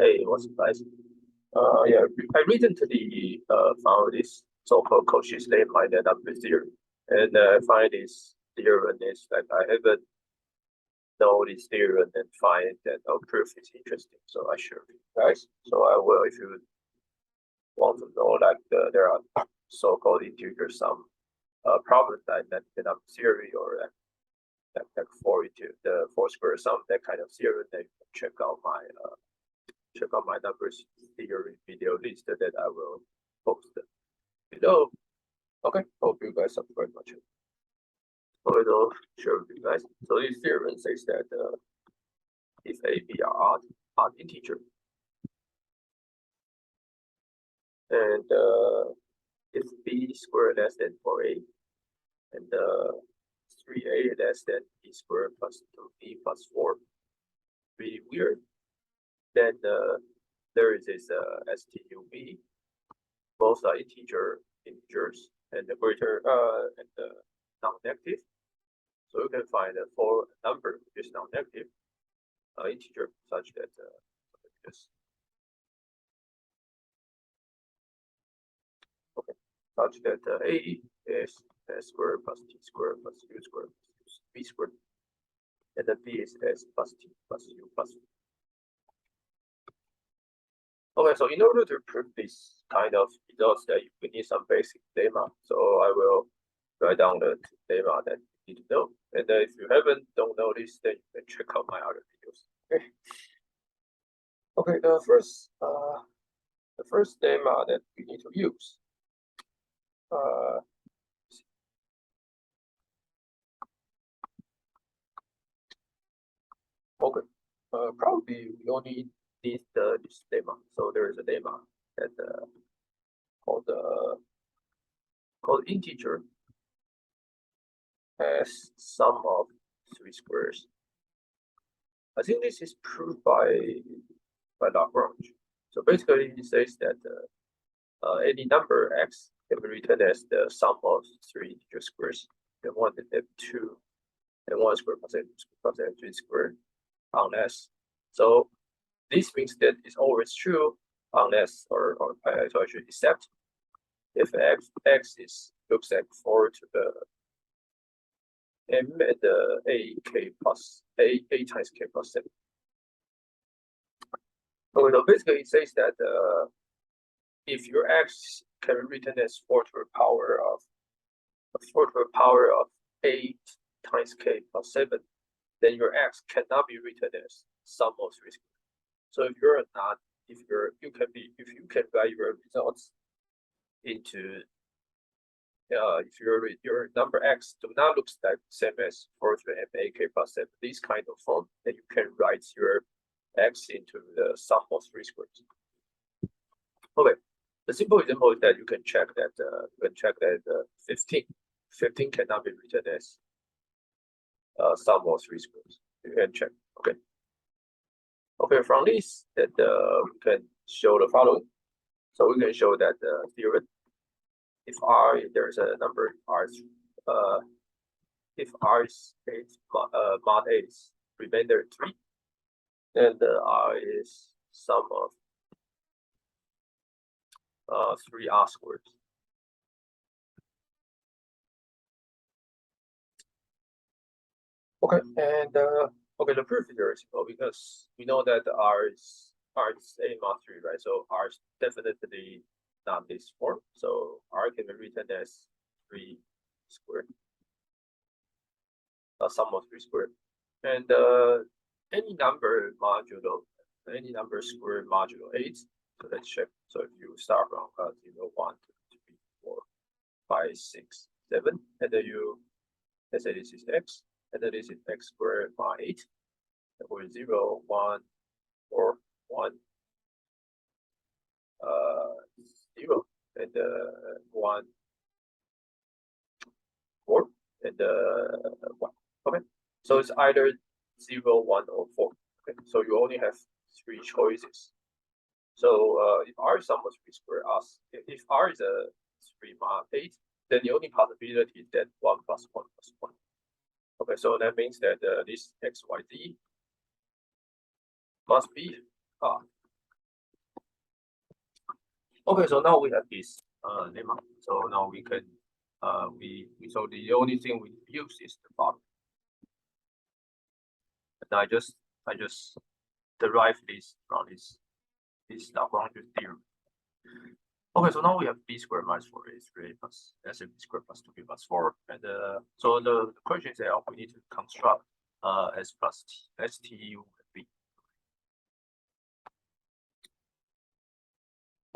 Hey, what's up, guys? Yeah, I recently found this so-called Cauchy's lemma number theorem, and I find this theorem is like I haven't know this theorem and find that our proof is interesting, so I share with you guys. So I will, if you want to know, like there are so-called integer sum problems that number theory or like four into the four square sum, that kind of theorem, then you can check out my numbers theory video list that I will post below. Okay, hope you guys are very much. I will share with you guys. So this theorem says that if a, b are odd integer, and if b squared less than 4a, and 3a less than b squared plus 2b plus 4, really weird. Then there is this stub, both are integers, and the greater and the non-negative. So you can find a for a number which is non-negative integer such that a is s squared plus t squared plus u squared plus b squared, and then b is s plus t plus u plus. Okay, so in order to prove this kind of results, that we need some basic lemma. So I will write down the lemma that you need to know. And if you don't know this, then you can check out my other videos. Okay. Okay, the first lemma that we need to use. Okay. Probably we only need this lemma. So there is a lemma that called integer has sum of three squares. I think this is proved by Lagrange. So basically, it says that any number x can be written as the sum of three integer squares, and one and two, and one square plus three squared, unless. So this means that it's always true unless, or so I should accept if x looks like 4 to the m and the a times k plus 7. So basically, it says that if your x can be written as 4 to the power of 8 times k plus 7, then your x cannot be written as sum of three squares. So if you can write your results into if your number x do not look like same as 4 to the m a k plus 7, this kind of form, then you can write your x into the sum of three squares. Okay, the simple example is that you can check that 15 cannot be written as sum of three squares. You can check. Okay, from this that we can show the following. So we can show that the theorem, if r, there's a number r, if r is 8, mod 8 is remainder 3, then the r is sum of 3r squared. Okay, and the proof is very simple because we know that r is a mod 3, right? So r is definitely not this form. So r can be written as 3 squared, sum of 3 squared, and any number square modulo 8. So let's check. So if you start from 0, 1, 2, 3, 4, 5, 6, 7, and then let's say this is x, and then this is x squared by 8, or 0, 1, 4, 1, 0, and 1, 4, and 1. Okay, so it's either 0, 1, or 4. Okay, so you only have 3 choices. So if r is sum of 3 squared, if r is a 3 mod 8, then the only possibility is that 1 plus 1 plus 1. Okay, so that means that this x, y, z must be Okay, so now we have this lemma. So now we can so the only thing we use is the bottom. And I just derive this from this Lagrange theorem. Okay, so now we have b squared minus 4ac plus b squared plus 2b plus 4. And so the question is that we need to construct s plus t, stu and b.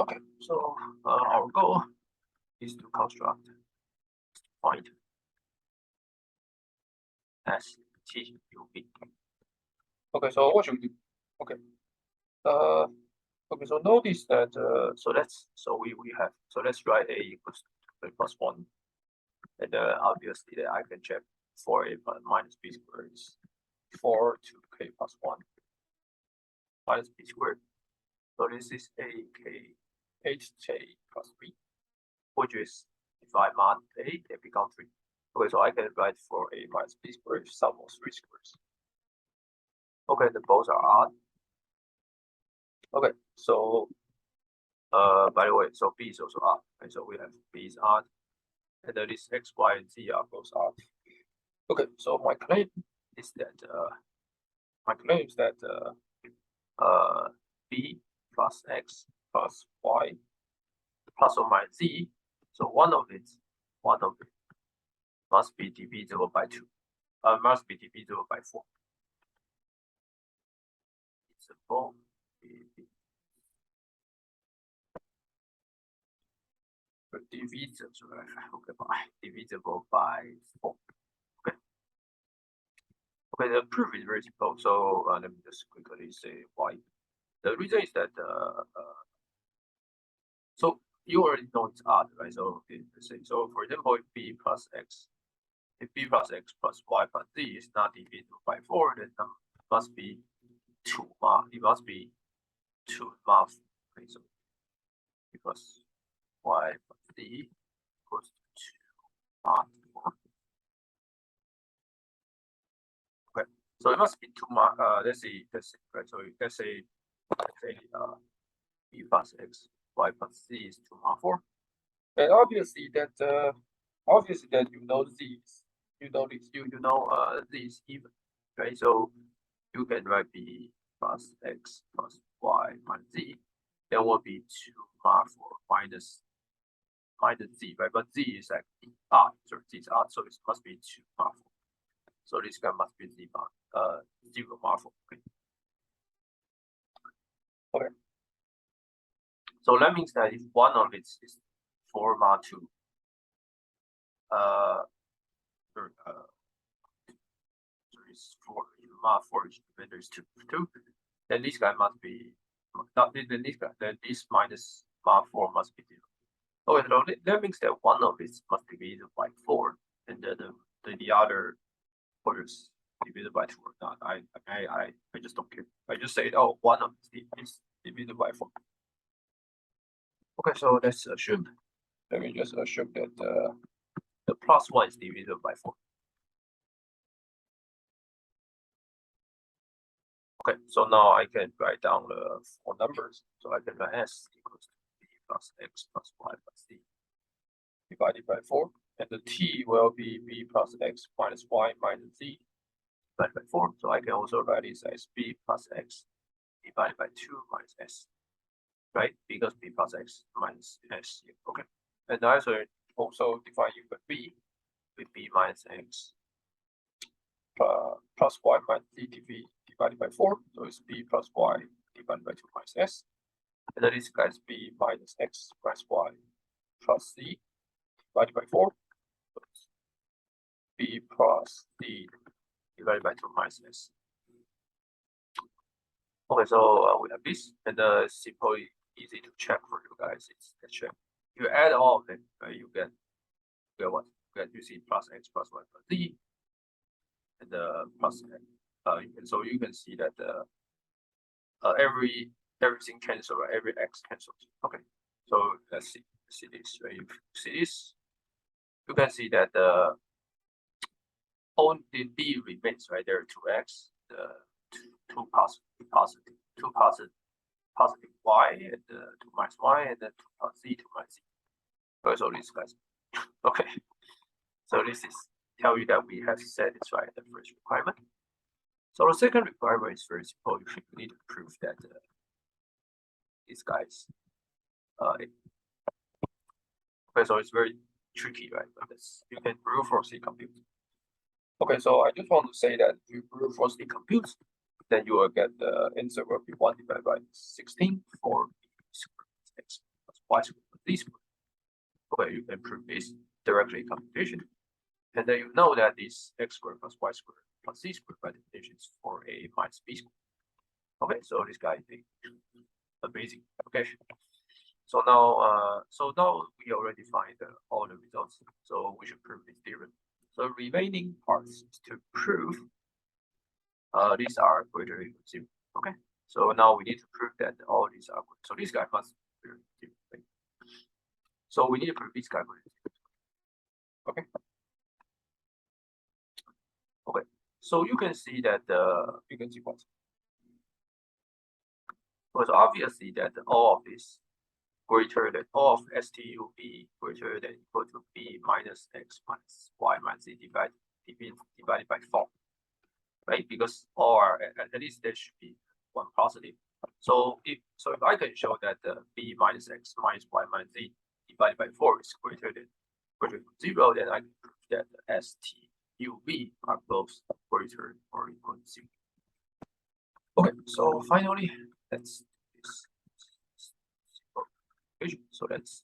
Okay, so our goal is to construct find s t u b. Okay, so what should we do? Okay, okay, so notice that let's write a equals to 2k plus 1, and obviously that I can check for a minus b squared is 4 2k plus 1 minus b squared. So this is a k 8k plus b, which is if I mod a, it becomes 3. Okay, so I can write for a minus b squared sum of 3 squares. Okay, the both are odd. Okay, so by the way, so b is also odd, and so we have b is odd, and then this x, y, and z are both odd. Okay, so my claim is that b plus x plus y plus or minus z, so one of it must be divisible by 2, must be divisible by 4. It's a bone. Divisible by 4. Okay. Okay, the proof is very simple. So let me just quickly say why. The reason is that so you already know it's odd, right? So so for example, if b plus x plus y plus z is not divisible by 4, then it must be 2 mod. It must be 2 mod. Okay, so because y plus z equals to 2 mod 4. Okay, so it must be 2 mod. Let's see, right? So let's say b plus x, y plus z is 2 mod 4. And obviously that you know these, z is even, right? So you can write b plus x plus y minus z. That will be 2 mod 4 minus z, right? But z is actually odd, so z is odd, so it must be 2 mod 4. So this guy must be 0 mod 4. Okay. So that means that if one of it is 4 mod 2, so it's 4 mod 4 is there's 2, then this guy must be then this minus mod 4 must be 0. Okay, so that means that one of it must be divided by 4, and then the other is divided by 2 or not. I just don't care. I just say, oh, one of it is divided by 4. Okay, so let's assume. Let me just assume that the plus 1 is divisible by 4. Okay, so now I can write down the 4 numbers. So I can write s equals to b plus x plus y plus z divided by 4. And the t will be b plus x minus y minus z divided by 4. So I can also write this as b plus x divided by 2 minus s, right? Because b plus x minus s. Okay. And I also define u with b with b minus x plus y minus z divided by 4. So it's b plus y divided by 2 minus s. And then this guy is b minus x minus y plus z divided by 4. So it's b plus z divided by 2 minus s. Okay, so we have this, and simple, easy to check for you guys. It's the check. You add all of them, right? You get what? You see plus x plus y plus z, and plus and so you can see that everything cancels, right? Every x cancels. Okay, so let's see this. Right? You see this, you can see that only b remains, right? There are 2x, two positive positive y and 2 minus y and then 2 plus z, 2 minus z. Okay, so these guys. Okay, so this is tell you that we have satisfied the first requirement. So the second requirement is very simple. You need to prove that these guys. Okay, so it's very tricky, right? But you can brute force the compute. Okay, so I just want to say that if you brute force the compute, then you will get the answer will be 1 divided by 16 for x plus y squared plus z squared. Okay, you can prove this directly in computation. And then you know that this x squared plus y squared plus z squared by definition is 4a minus b squared. Okay, so this guy is amazing. Okay. So now we already find all the results. So we should prove this theorem. So remaining parts is to prove these are greater or equal to 0. Okay. So now we need to prove that all these are greater. So this guy must be greater than 0. Okay? So we need to prove this guy greater than 0. Okay. Okay. So you can see that you can see what? Well, so obviously that all of this greater than all of STU be greater than equal to b minus x minus y minus z divided by 4, right? Because all are at least there should be one positive. So if I can show that b minus x minus y minus z divided by 4 is greater than 0, then I can prove that the STU b are both greater or equal to 0. Okay, so finally that's this. So that's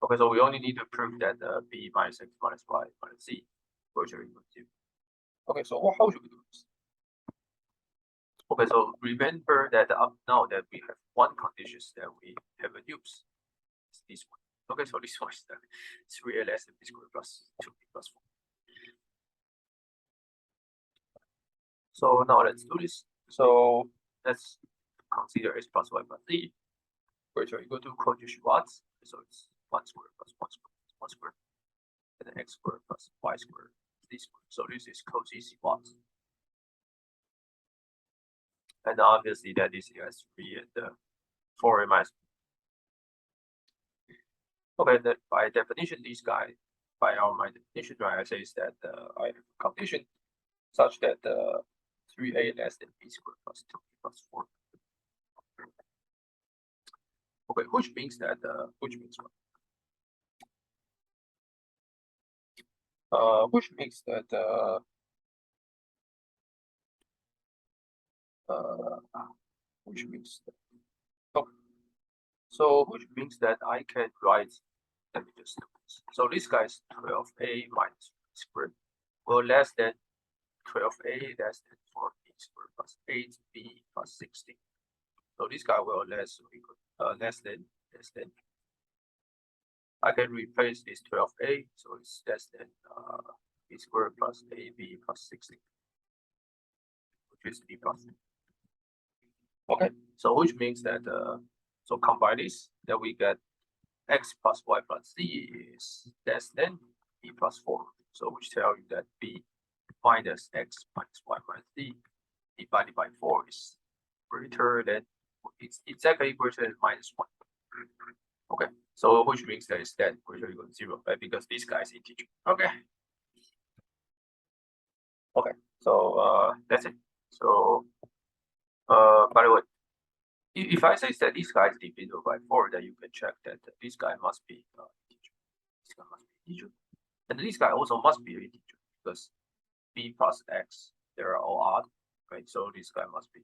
okay. So we only need to prove that b minus x minus y minus z greater or equal to 0. Okay, so how should we do this? Okay, so remember that up now that we have one condition that we haven't used. It's this one. Okay, so this one is that 3a less than b squared plus 2b plus 4. So now let's do this. So let's consider x plus y plus z greater or equal to Cauchy what? So it's 1 squared plus 1 squared plus 1 squared, and then x squared plus y squared z squared. So this is Cauchy what? And obviously that this is 3 and 4 minus. Okay, then by definition, this guy, by my definition, right, I say is that I have a condition such that 3a less than b squared plus 2b plus 4. Okay, which means that which means what? Which means that which means that, okay. So which means that I can write, let me just do this. So this guy is 12a minus b squared, well less than 12a less than 4b squared plus 8b plus 16. So this guy will less than. I can replace this 12a, so it's less than b squared plus ab plus 16, which is b plus. Okay, so which means that so combine this, then we get x plus y plus z is less than b plus 4. So which tell you that b minus x minus y minus z divided by 4 is greater than, it's exactly greater than minus 1. Okay, so which means that is that greater or equal to 0, right? Because this guy is integer. Okay. Okay, so that's it. So by the way, if I say that this guy is divisible by 4, then you can check that this guy must be integer. This guy must be integer, and this guy also must be an integer because b plus x, they are all odd, right? So this guy must be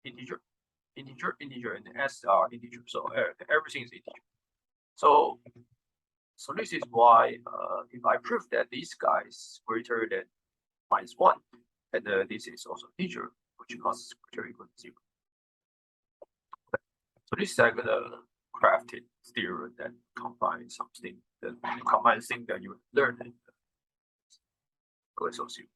integer, and s are integer. So everything is integer. So this is why if I prove that this guy is greater than minus 1, and this is also integer, which must greater or equal to 0. Okay. So this is like the crafted theorem that combines something that you learned in. Okay, so see.